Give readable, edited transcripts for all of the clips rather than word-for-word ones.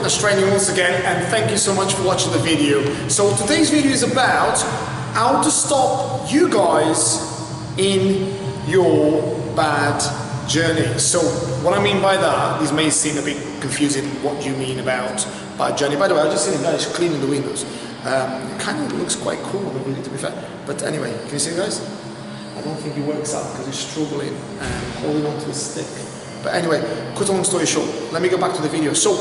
Fitness Training once again, and thank you so much for watching the video. So today's video is about how to stop you guys in your bad journey. So what I mean by that, this may seem a bit confusing. What do you mean about bad journey? By the way, I just seen a guy cleaning the windows. It kind of looks quite cool, really, to be fair. But anyway, can you see, guys? I don't think he works out because he's struggling and holding on to a stick. But anyway, cut a long story short, let me go back to the video. So,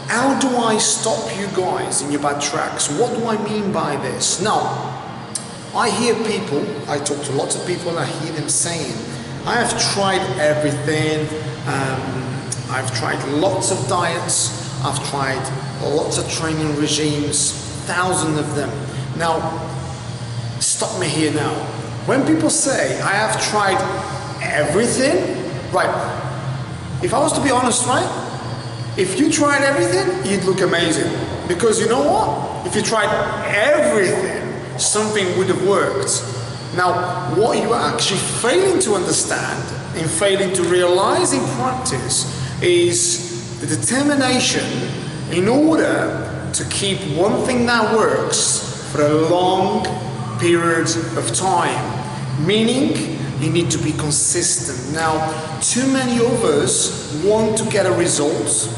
how do I stop you guys in your bad tracks? What do I mean by this? Now, I hear people, I talk to lots of people and I hear them saying, I have tried everything, I've tried lots of diets, I've tried lots of training regimes, thousands of them. Now, stop me here now. When people say, I have tried everything, right, if I was to be honest, right, if you tried everything, you'd look amazing. Because you know what? If you tried everything, something would have worked. Now, what you're actually failing to understand and failing to realize in practice is the determination in order to keep one thing that works for a long period of time. Meaning, you need to be consistent. Now, too many of us want to get a result.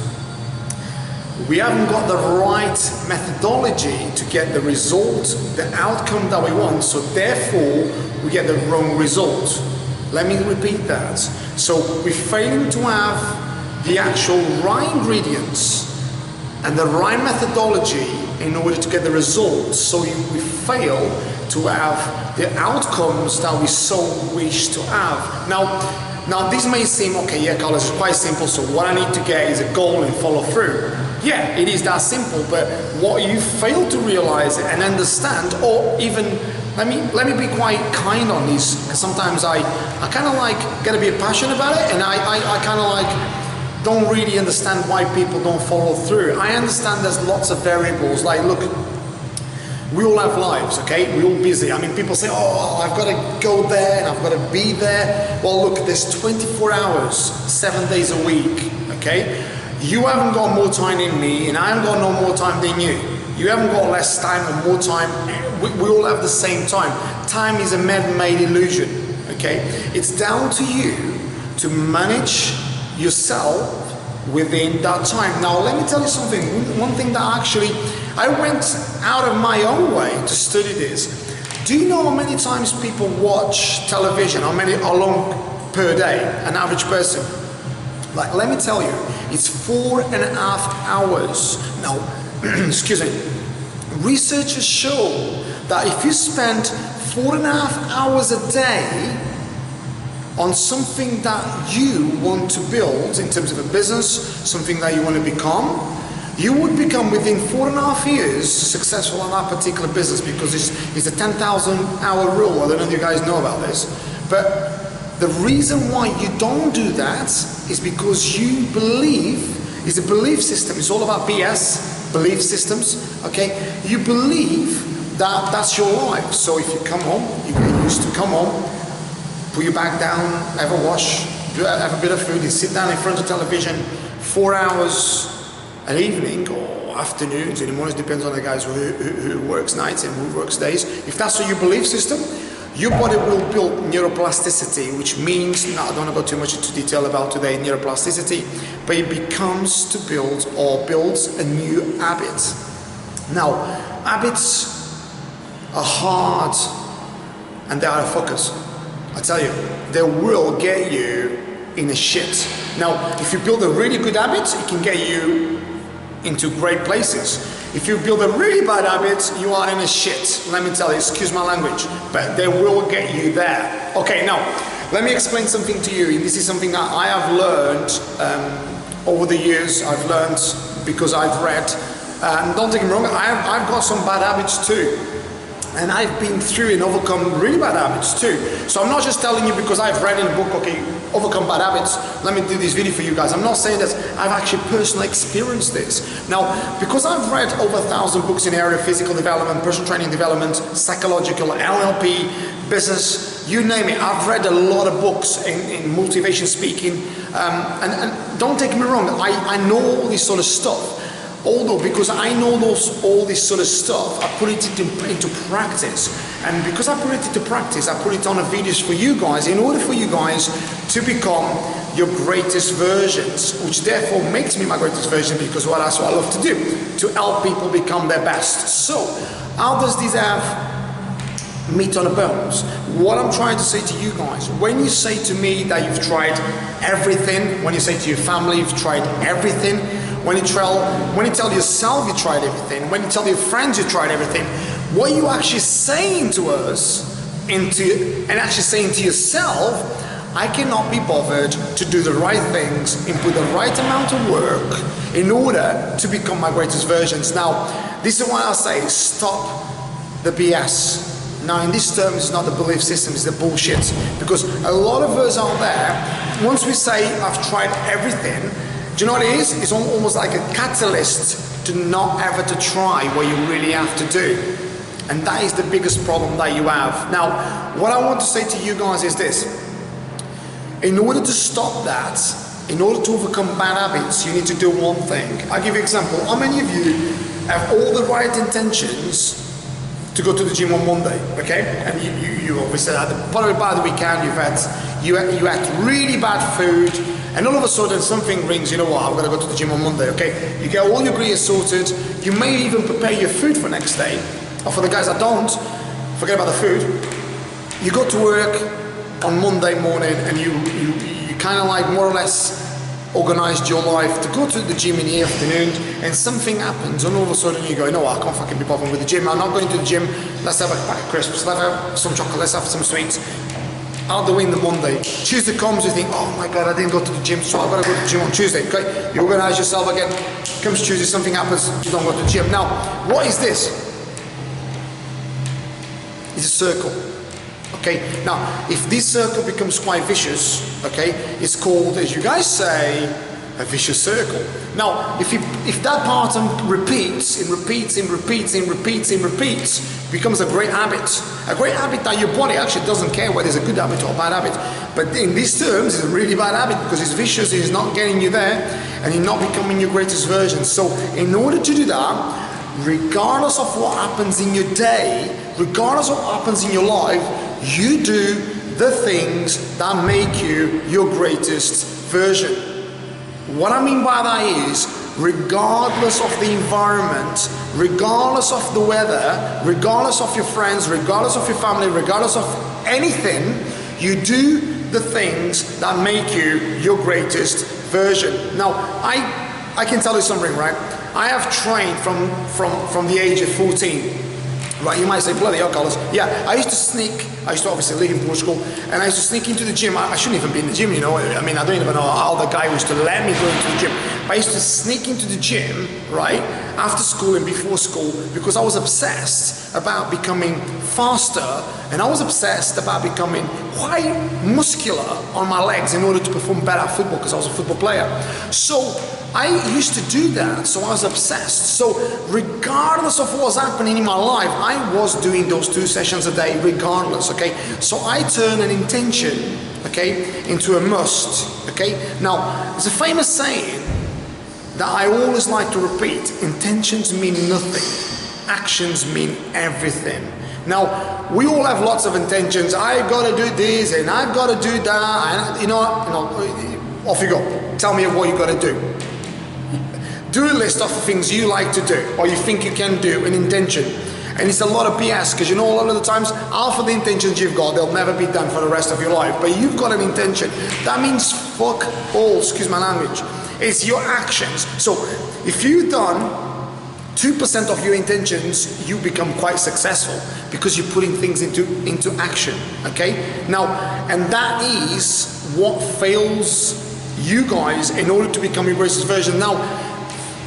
We haven't got the right methodology to get the result, the outcome that we want, so therefore we get the wrong result. Let me repeat that. So we're failing to have the actual right ingredients and the right methodology in order to get the results, so we fail to have the outcomes that we so wish to have. Now this may seem, okay, yeah, Carlos, it's quite simple, so what I need to get is a goal and follow through. Yeah, it is that simple, but what you fail to realize and understand, or even, let me be quite kind on this, because sometimes I kind of like get a bit passionate about it, and I kind of like don't really understand why people don't follow through. I understand there's lots of variables, like look, we all have lives, okay? We're all busy. I mean, people say, oh, I've got to go there and I've got to be there. Well, look, there's 24 hours, 7 days a week, okay? You haven't got more time than me and I haven't got no more time than you. You haven't got less time or more time. We all have the same time. Time is a man-made illusion, okay? It's down to you to manage yourself within that time. Now let me tell you something, one thing that actually I went out of my own way to study this. Do you know how many times people watch television, how long per day, an average person? Like, let me tell you, it's 4.5 hours. Now, excuse me, researchers show that if you spend 4.5 hours a day on something that you want to build in terms of a business, something that you want to become, you would become within 4.5 years successful in that particular business, because it's a 10,000 hour rule. I don't know if you guys know about this, but the reason why you don't do that is because you believe, it's a belief system, it's all about BS, belief systems, okay? You believe that that's your life. So if you come home, you get used to come home, put your back down, have a wash, have a bit of food, you sit down in front of television 4 hours an evening or afternoons, in the mornings, depends on the guys who works nights and who works days. If that's your belief system, your body will build neuroplasticity, which means, now I don't want to go too much into detail about today neuroplasticity, but it becomes to build or builds a new habit. Now, habits are hard and they are a focus. I tell you, they will get you in a shit. Now, if you build a really good habit, it can get you into great places. If you build a really bad habit, you are in a shit. Let me tell you, excuse my language, but they will get you there. Okay, now, let me explain something to you. This is something that I have learned over the years. I've learned because I've read. And don't take me wrong, I've got some bad habits too. And I've been through and overcome really bad habits too. So I'm not just telling you because I've read in a book, okay, overcome bad habits, let me do this video for you guys. I'm not saying that I've actually personally experienced this. Now, because I've read over 1,000 books in the area of physical development, personal training development, psychological, NLP, business, you name it. I've read a lot of books in motivation speaking. And don't take me wrong, I know all this sort of stuff. Although, because I know all this sort of stuff, I put it into practice. And because I put it into practice, I put it on a videos for you guys, in order for you guys to become your greatest versions, which therefore makes me my greatest version, because that's what I love to do, to help people become their best. So, how does this have meat on the bones? What I'm trying to say to you guys, when you say to me that you've tried everything, when you say to your family you've tried everything, when you tell yourself you tried everything, when you tell your friends you tried everything, what you actually saying to us, and actually saying to yourself, I cannot be bothered to do the right things and put the right amount of work in order to become my greatest versions. Now, this is why I say, stop the BS. Now, in this term, it's not the belief system, it's the bullshit. Because a lot of us out there, once we say, I've tried everything, do you know what it is? It's almost like a catalyst to not ever to try what you really have to do. And that is the biggest problem that you have. Now, what I want to say to you guys is this. In order to stop that, in order to overcome bad habits, you need to do one thing. I'll give you an example. How many of you have all the right intentions to go to the gym on Monday, okay? And you obviously had, probably by the weekend, you had really bad food, and all of a sudden something rings, you know what, I'm gonna go to the gym on Monday, okay? You get all your gear sorted, you may even prepare your food for next day, or for the guys that don't, forget about the food. You go to work on Monday morning and you kind of like more or less organized your life to go to the gym in the afternoon, and something happens and all of a sudden you go, no, I can't fucking be bothered with the gym, I'm not going to the gym, let's have a pack of crisps, let's have some chocolate, let's have some sweets. Out the window Monday. Tuesday comes, you think, oh my God, I didn't go to the gym, so I've got to go to the gym on Tuesday, okay? You organize yourself again, comes Tuesday, something happens, you don't go to the gym. Now, what is this? It's a circle. Okay, now if this circle becomes quite vicious, okay, it's called, as you guys say, a vicious circle. Now, if that pattern repeats, becomes a great habit that your body actually doesn't care whether it's a good habit or a bad habit. But in these terms, it's a really bad habit because it's vicious, it's not getting you there, and you're not becoming your greatest version. So in order to do that, regardless of what happens in your day, regardless of what happens in your life, you do the things that make you your greatest version. What I mean by that is, regardless of the environment, regardless of the weather, regardless of your friends, regardless of your family, regardless of anything, you do the things that make you your greatest version. Now, I can tell you something, right? I have trained from the age of 14. Right, you might say, bloody hell, Carlos. Yeah, I used to obviously live in Portugal, and I used to sneak into the gym. I shouldn't even be in the gym, you know. I mean, I don't even know how the guy was to let me go into the gym. But I used to sneak into the gym, right, after school and before school, because I was obsessed about becoming faster, and I was obsessed about becoming quite muscular on my legs in order to perform better at football, because I was a football player. So I used to do that, so I was obsessed. So regardless of what was happening in my life, I was doing those 2 sessions a day regardless, okay? So I turned an intention, okay, into a must, okay? Now, there's a famous saying that I always like to repeat: intentions mean nothing, actions mean everything. Now, we all have lots of intentions. I've got to do this and I've got to do that, and you know, off you go. Tell me what you got to do. Do a list of things you like to do or you think you can do, an intention. And it's a lot of BS, because you know, a lot of the times, half of the intentions you've got, they'll never be done for the rest of your life. But you've got an intention. That means fuck all, excuse my language. It's your actions. So if you've done 2% of your intentions, you become quite successful because you're putting things into action, okay? Now, and that is what fails you guys in order to become your greatest version. Now,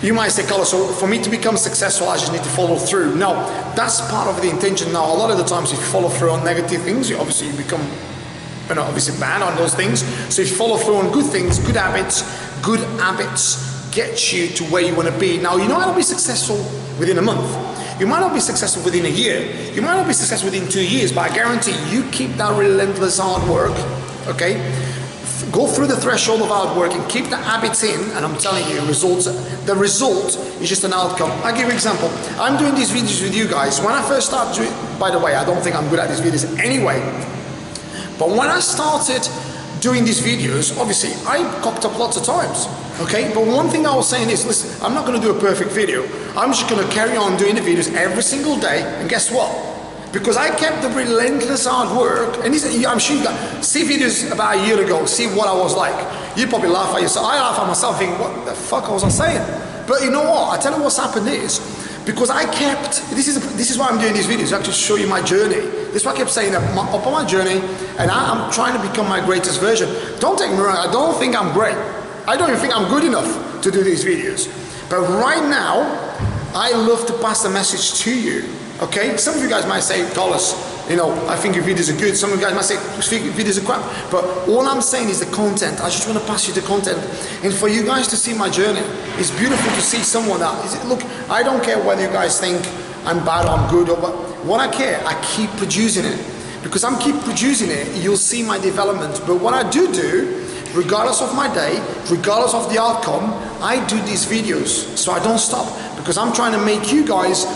you might say, Carlos, so for me to become successful, I just need to follow through. No, that's part of the intention. Now, a lot of the times if you follow through on negative things, you become, obviously bad on those things. So if you follow through on good things, good habits get you to where you want to be. Now, you might not be successful within a month. You might not be successful within a year. You might not be successful within 2 years, but I guarantee you keep that relentless hard work, okay? Go through the threshold of hard work and keep the habits in, and I'm telling you, the result is just an outcome. I'll give you an example. I'm doing these videos with you guys. When I first started doing, by the way, I don't think I'm good at these videos anyway, but when I started doing these videos, obviously I cocked up lots of times, okay? But one thing I was saying is, listen, I'm not gonna do a perfect video. I'm just gonna carry on doing the videos every single day, and guess what? Because I kept the relentless hard work, and I'm sure you guys see videos about a year ago, see what I was like. You probably laugh at yourself. I laugh at myself thinking, what the fuck was I saying? But you know what? I tell you what's happened is, because I kept, this is why I'm doing these videos, actually to show you my journey. This is why I kept saying that up on my journey, and I'm trying to become my greatest version. Don't take me wrong, I don't think I'm great. I don't even think I'm good enough to do these videos. But right now, I love to pass the message to you. Okay, some of you guys might say, Carlos, you know, I think your videos are good. Some of you guys might say, your videos are crap. But all I'm saying is the content. I just want to pass you the content. And for you guys to see my journey, it's beautiful to see someone that, look, I don't care whether you guys think I'm bad or I'm good or what I care, I keep producing it. Because I'm keep producing it, you'll see my development. But what I do, regardless of my day, regardless of the outcome, I do these videos. So I don't stop. Because I'm trying to make you guys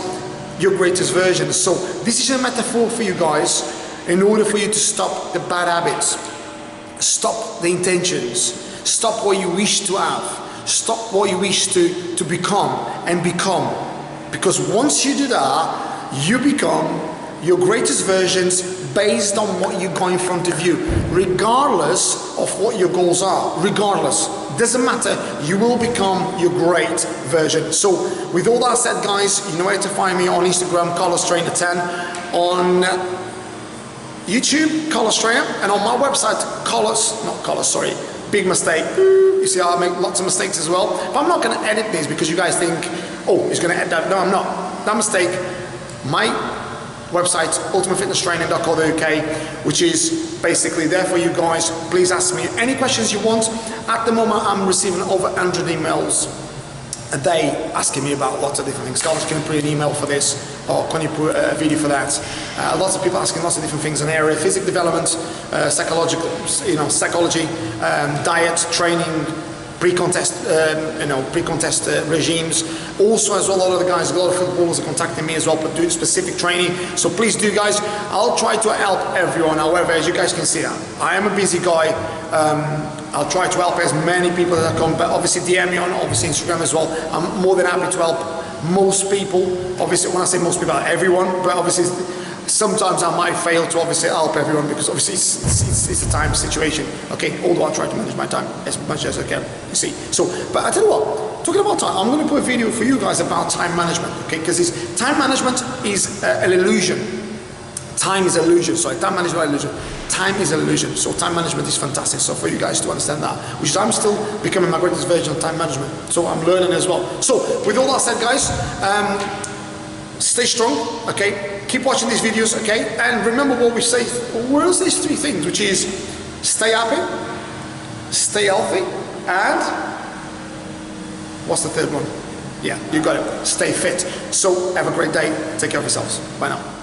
your greatest version. So this is a metaphor for you guys in order for you to stop the bad habits, stop the intentions, stop what you wish to have, stop what you wish to become and become. Because once you do that, you become your greatest versions based on what you got in front of you, regardless of what your goals are, regardless. Doesn't matter, you will become your great version. So with all that said, guys, you know where to find me on Instagram, Carlos Trainer 10, on YouTube, Carlos Trainer, and on my website, big mistake. You see how I make lots of mistakes as well. But I'm not going to edit these because you guys think, oh, he's going to edit that. No, I'm not. That mistake, my website, ultimatefitnesstraining.co.uk, which is basically there for you guys. Please ask me any questions you want. At the moment, I'm receiving over 100 emails a day asking me about lots of different things. Carlos, can you put an email for this? Or can you put a video for that? Lots of people asking lots of different things in the area: physical development, psychological, psychology, diet, training, pre-contest, pre-contest regimes. Also, as well, a lot of the guys, a lot of footballers are contacting me as well, but doing specific training. So please do, guys. I'll try to help everyone. However, as you guys can see, I am a busy guy. I'll try to help as many people as I can, but obviously DM me on obviously Instagram as well. I'm more than happy to help most people. Obviously, when I say most people, everyone, but obviously sometimes I might fail to obviously help everyone because obviously it's a time situation. Okay, although I try to manage my time as much as I can, you see. So, but I tell you what, talking about time, I'm going to put a video for you guys about time management, okay? Because time management is an illusion. Time is illusion, sorry, time management is illusion. Time is illusion, so time management is fantastic. So for you guys to understand that, which is I'm still becoming my greatest version of time management. So I'm learning as well. So with all that said, guys, stay strong, okay? Keep watching these videos, okay? And remember what we say, where's these three things, which is stay happy, stay healthy, and what's the third one? Yeah, you got it, stay fit. So have a great day, take care of yourselves. Bye now.